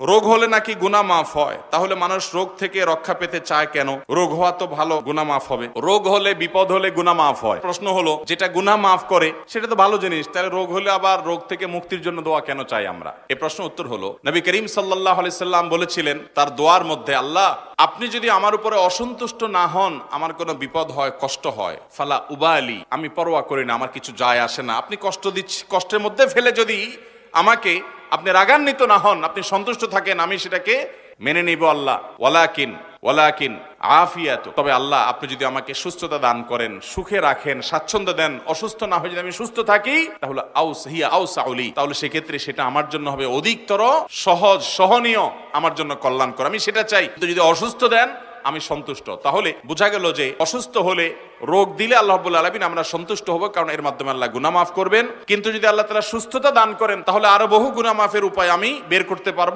রোগ হলে নাকি গুনাহ মাফ হয়, তাহলে মানুষ রোগ থেকে রক্ষা পেতে চায় কেন? রোগ হওয়া তো ভালো, গুনাহ মাফ হবে। রোগ হলে, বিপদ হলে গুনাহ মাফ হয়। প্রশ্ন হলো, যেটা গুনাহ মাফ করে সেটা তো ভালো জিনিস, তাহলে রোগ হলে আবার রোগ থেকে মুক্তির জন্য দোয়া কেন চাই আমরা? এই প্রশ্ন উত্তর হলো, নবী করিম সাল্লাল্লাহু আলাইহি সাল্লাম বলেছিলেন তার দোয়ার মধ্যে, আল্লাহ আপনি যদি আমার উপরে অসন্তুষ্ট না হন, আমার কোনো বিপদ হয়, কষ্ট হয়, ফালা উবালি, আমি পরোয়া করি না, আমার কিছু যায় আসে না। আপনি কষ্ট দিচ্ছি, কষ্টের মধ্যে ফেলে যদি আমাকে আপনি রাগান্বিত না হন, আপনি সন্তুষ্ট থাকেন, আমি সেটাকে মেনে নিব আল্লাহ। ওয়ালাকিন আফিয়াত, তবে আল্লাহ আপনি যদি আমাকে সুস্থতা দান করেন, সুখে রাখেন, স্বাচ্ছন্দ্য দেন, অসুস্থ না হয়ে যদি আমি সুস্থ থাকি, তাহলে আউসাউলি, তাহলে সেক্ষেত্রে সেটা আমার জন্য হবে অধিকতর সহজ, সহনীয়, আমার জন্য কল্যাণকর, আমি সেটা চাই। তো যদি অসুস্থ দেন আমি সন্তুষ্ট। তাহলে বোঝা গেল যে অসুস্থ হলে, রোগ দিলে আল্লাহ রাব্বুল আলামিন আমরা সন্তুষ্ট হব, কারণ এর মাধ্যমে আল্লাহ গুনাহ মাফ করবেন। কিন্তু যদি আল্লাহ তাআলা সুস্থতা দান করেন, তাহলে আরো বহু গুনাহ মাফের উপায় আমি বের করতে পারবো।